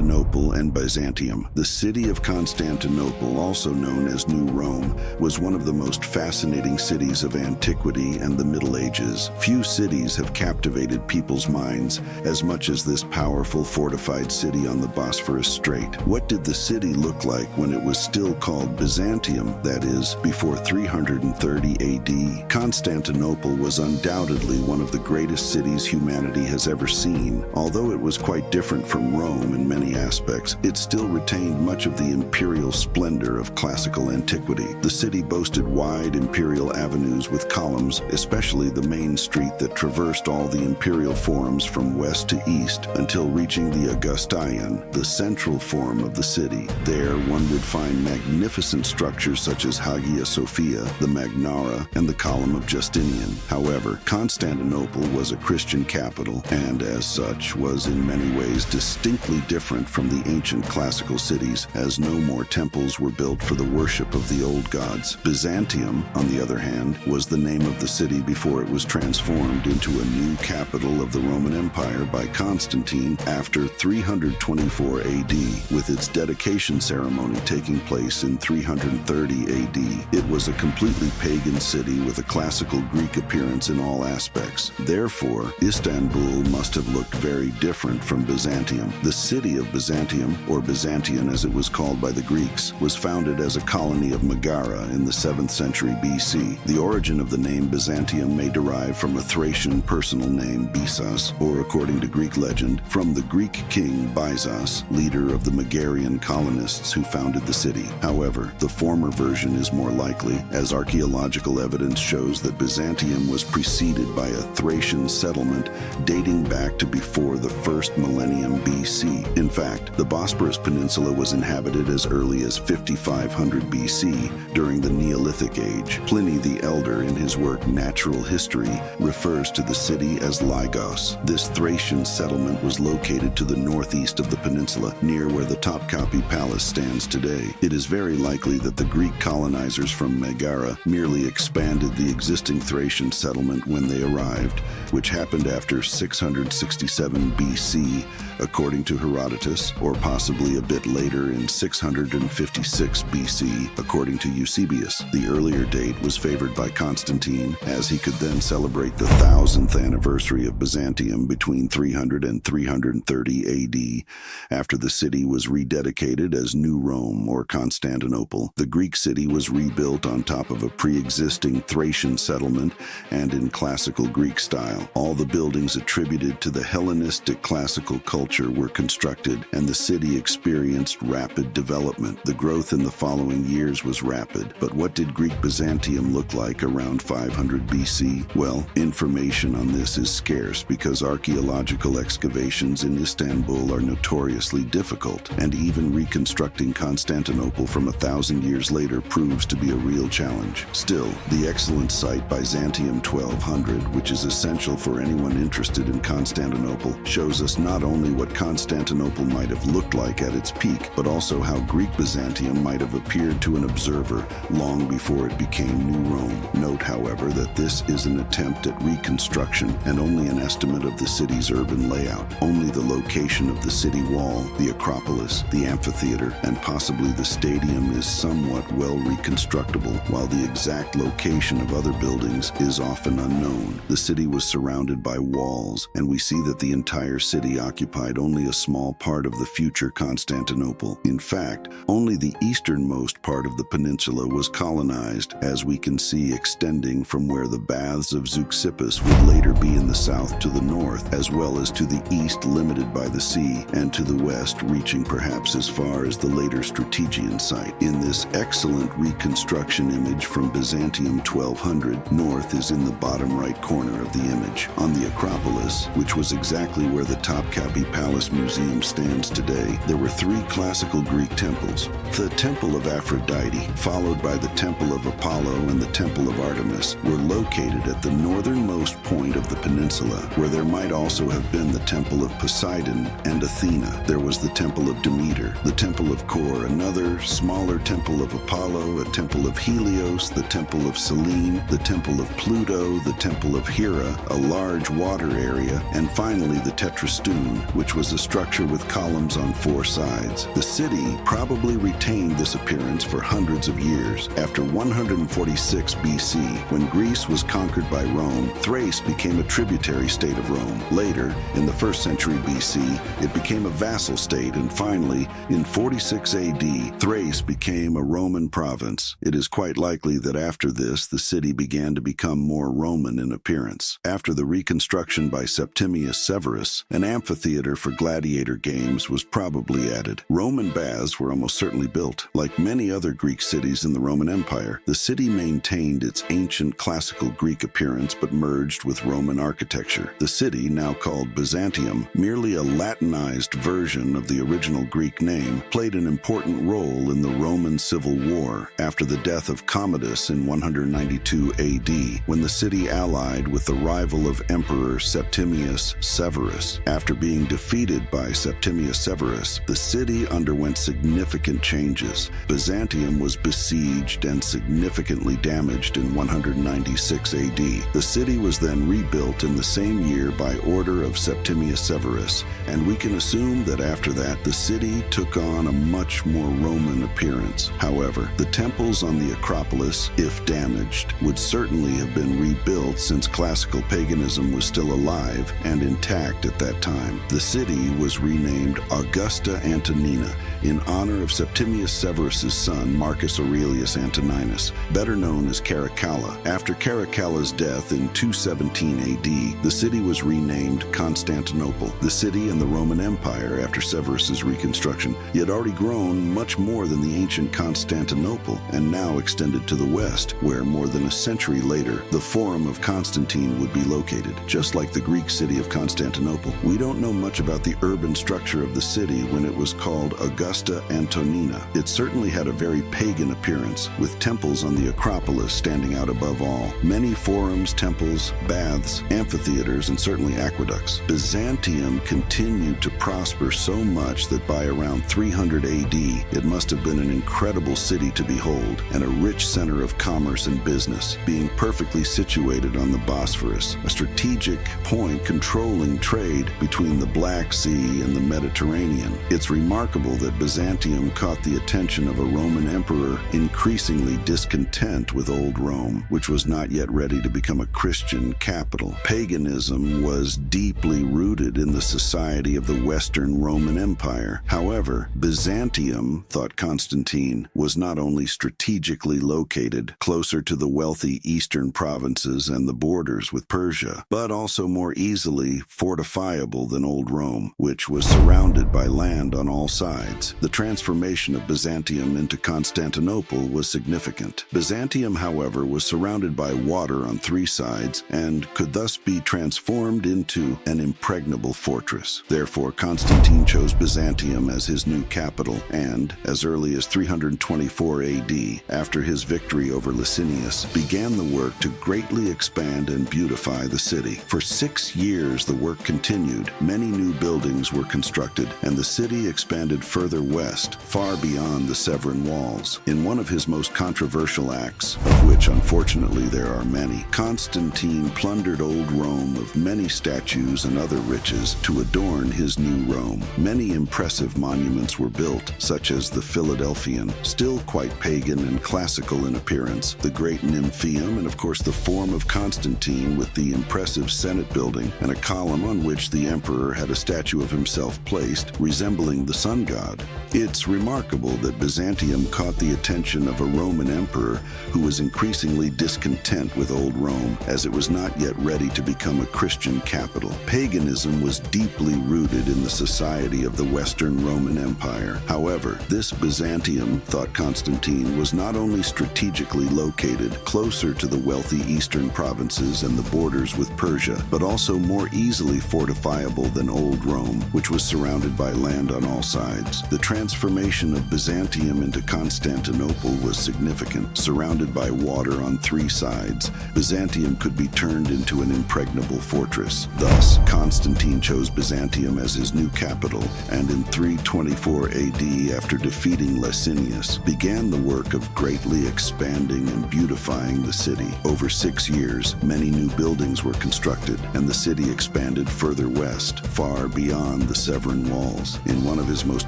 Constantinople and Byzantium. The city of Constantinople, also known as New Rome, was one of the most fascinating cities of antiquity and the Middle Ages. Few cities have captivated people's minds as much as this powerful fortified city on the Bosphorus Strait. What did the city look like when it was still called Byzantium, that is, before 330 AD? Constantinople was undoubtedly one of the greatest cities humanity has ever seen. Although it was quite different from Rome in many aspects, it still retained much of the imperial splendor of classical antiquity. The city boasted wide imperial avenues with columns, especially the main street that traversed all the imperial forums from west to east until reaching the Augustaion, the central forum of the city. There, one would find magnificent structures such as Hagia Sophia, the Megara, and the Column of Justinian. However, Constantinople was a Christian capital, and as such was in many ways distinctly different from the ancient classical cities, as no more temples were built for the worship of the old gods. Byzantium, on the other hand, was the name of the city before it was transformed into a new capital of the Roman Empire by Constantine after 324 AD, with its dedication ceremony taking place in 330 AD. It was a completely pagan city with a classical Greek appearance in all aspects. Therefore, Istanbul must have looked very different from Byzantium. The city of Byzantium, or Byzantium as it was called by the Greeks, was founded as a colony of Megara in the 7th century BC. The origin of the name Byzantium may derive from a Thracian personal name Byzas, or according to Greek legend, from the Greek king Byzas, leader of the Megarian colonists who founded the city. However, the former version is more likely, as archaeological evidence shows that Byzantium was preceded by a Thracian settlement dating back to before the first millennium BC. In fact, the Bosporus Peninsula was inhabited as early as 5500 BC during the Neolithic Age. Pliny the Elder, in his work Natural History, refers to the city as Lygos. This Thracian settlement was located to the northeast of the peninsula, near where the Topkapi Palace stands today. It is very likely that the Greek colonizers from Megara merely expanded the existing Thracian settlement when they arrived, which happened after 667 BC, according to Herodotus, or possibly a bit later in 656 BC, according to Eusebius. The earlier date was favored by Constantine, as he could then celebrate the 1000th anniversary of Byzantium between 300 and 330 AD, after the city was rededicated as New Rome or Constantinople. The Greek city was rebuilt on top of a pre-existing Thracian settlement and in classical Greek style. All the buildings attributed to the Hellenistic classical culture were constructed, and the city experienced rapid development. The growth in the following years was rapid. But what did Greek Byzantium look like around 500 BC? Well, information on this is scarce because archaeological excavations in Istanbul are notoriously difficult, and even reconstructing Constantinople from 1,000 years later proves to be a real challenge. Still, the excellent site Byzantium 1200, which is essential for anyone interested in Constantinople, shows us not only what Constantinople might have looked like at its peak, but also how Greek Byzantium might have appeared to an observer long before it became New Rome. Note, however, that this is an attempt at reconstruction and only an estimate of the city's urban layout. Only the location of the city wall, the Acropolis, the amphitheater, and possibly the stadium is somewhat well reconstructible, while the exact location of other buildings is often unknown. The city was surrounded by walls, and we see that the entire city occupied only a small part of the future Constantinople. In fact, only the easternmost part of the peninsula was colonized, as we can see extending from where the baths of Zeuxippus would later be in the south to the north, as well as to the east limited by the sea, and to the west reaching perhaps as far as the later Strategian site. In this excellent reconstruction image from Byzantium 1200, north is in the bottom right corner of the image. On the Acropolis, which was exactly where the Topkapi Palace Museum stands today, there were three classical Greek temples. The Temple of Aphrodite, followed by the Temple of Apollo and the Temple of Artemis, were located at the northernmost point of the peninsula, where there might also have been the Temple of Poseidon and Athena. There was the Temple of Demeter, the Temple of Kor, another smaller Temple of Apollo, a Temple of Helios, the Temple of Selene, the Temple of Pluto, the Temple of Hera, a large water area, and finally the Tetrastoon, which was a structure with columns on four sides. The city probably retained this appearance for hundreds of years. After 146 BC, when Greece was conquered by Rome, Thrace became a tributary state of Rome. Later, in the 1st century BC, it became a vassal state, and finally, in 46 AD, Thrace became a Roman province. It is quite likely that after this, the city began to become more Roman in appearance. After the reconstruction by Septimius Severus, an amphitheater for gladiator games was probably added. Roman baths were almost certainly built. Like many other Greek cities in the Roman Empire, the city maintained its ancient classical Greek appearance but merged with Roman architecture. The city, now called Byzantium, merely a Latinized version of the original Greek name, played an important role in the Roman Civil War after the death of Commodus in 192 AD, when the city allied with the rival of Emperor Septimius Severus. After being defeated by Septimius Severus, the city underwent significant changes. Byzantium was besieged and significantly damaged in 196 AD. The city was then rebuilt in the same year by order of Septimius Severus, and we can assume that after that the city took on a much more Roman appearance. However, the temples on the Acropolis, if damaged, would certainly have been rebuilt since classical paganism was still alive and intact at that time. The city was renamed Augusta Antonina in honor of Septimius Severus's son Marcus Aurelius Antoninus, better known as Caracalla. After Caracalla's death in 217 AD, the city was renamed Constantinople. The city in the Roman Empire, after Severus's reconstruction, had already grown much more than the ancient Constantinople and now extended to the west, where more than a century later, the Forum of Constantine would be located. Just like the Greek city of Constantinople, we don't know much about the urban structure of the city when it was called Augusta Antonina. It certainly had a very pagan appearance, with temples on the Acropolis standing out above all. Many forums, temples, baths, amphitheaters, and certainly aqueducts. Byzantium continued to prosper so much that by around 300 AD, it must have been an incredible city to behold and a rich center of commerce and business, being perfectly situated on the Bosphorus, a strategic point controlling trade between the Black Sea and the Mediterranean. It's remarkable that Byzantium caught the attention of a Roman emperor increasingly discontent with old Rome, which was not yet ready to become a Christian capital. Paganism was deeply rooted in the society of the Western Roman Empire. However, Byzantium, thought Constantine, was not only strategically located closer to the wealthy eastern provinces and the borders with Persia, but also more easily fortifiable than old Rome, which was surrounded by land on all sides. The transformation of Byzantium into Constantinople was significant. Byzantium, however, was surrounded by water on three sides and could thus be transformed into an impregnable fortress. Therefore, Constantine chose Byzantium as his new capital and, as early as 324 AD, after his victory over Licinius, began the work to greatly expand and beautify the city. For 6 years, the work continued. Many new buildings were constructed, and the city expanded further west, far beyond the Severan walls. In one of his most controversial acts, of which unfortunately there are many, Constantine plundered old Rome of many statues and other riches to adorn his new Rome. Many impressive monuments were built, such as the Philadelphian, still quite pagan and classical in appearance, the Great Nymphaeum, and of course the Forum of Constantine with the impressive Senate building and a column on which the emperor had a statue of himself placed, resembling the sun god. It's remarkable that Byzantium caught the attention of a Roman emperor who was increasingly discontent with old Rome, as it was not yet ready to become a Christian capital. Paganism was deeply rooted in the society of the Western Roman Empire. However, this Byzantium, thought Constantine, was not only strategically located closer to the wealthy eastern provinces and the borders with Persia, but also more easily fortifiable than old Rome, which was surrounded by land on all sides. The transformation of Byzantium into Constantinople was significant. Surrounded by water on three sides, Byzantium could be turned into an impregnable fortress. Thus, Constantine chose Byzantium as his new capital, and in 324 AD, after defeating Licinius, began the work of greatly expanding and beautifying the city. Over 6 years, many new buildings were constructed, and the city expanded further west, far beyond the Severan cavern walls. In one of his most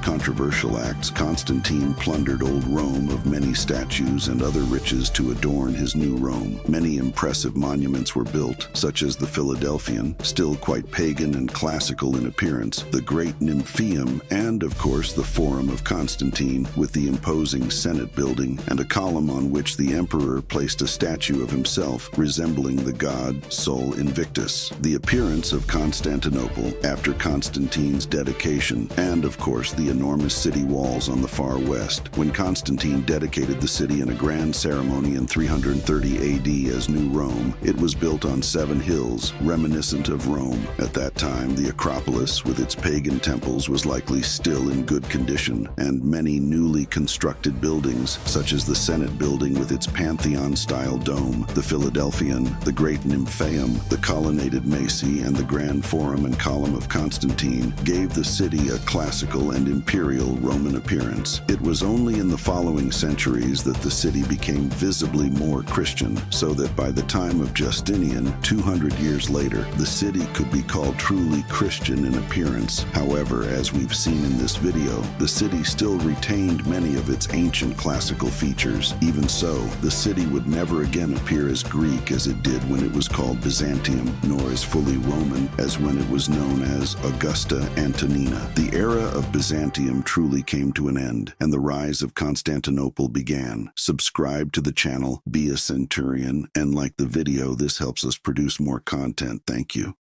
controversial acts, Constantine plundered old Rome of many statues and other riches to adorn his new Rome. Many impressive monuments were built, such as the Philadelphian, still quite pagan and classical in appearance, the Great Nymphaeum, and, of course, the Forum of Constantine, with the imposing Senate building and a column on which the emperor placed a statue of himself resembling the god Sol Invictus. The appearance of Constantinople after Constantine's dedication, and, of course, the enormous city walls on the far west. When Constantine dedicated the city in a grand ceremony in 330 AD as New Rome, it was built on 7 hills, reminiscent of Rome. At that time, the Acropolis, with its pagan temples, was likely still in good condition, and many newly constructed buildings, such as the Senate building with its Pantheon-style dome, the Philadelphian, the Great Nymphaeum, the colonnaded Macy, and the Grand Forum and Column of Constantine, gave the city a classical and imperial Roman appearance. It was only in the following centuries that the city became visibly more Christian, so that by the time of Justinian, 200 years later, the city could be called truly Christian in appearance. However, as we've seen in this video, the city still retained many of its ancient classical features. Even so, the city would never again appear as Greek as it did when it was called Byzantium, nor as fully Roman as when it was known as Augusta Antonina. The era of Byzantium truly came to an end, and the rise of Constantinople began. Subscribe to the channel, be a centurion, and like the video. This helps us produce more content. Thank you.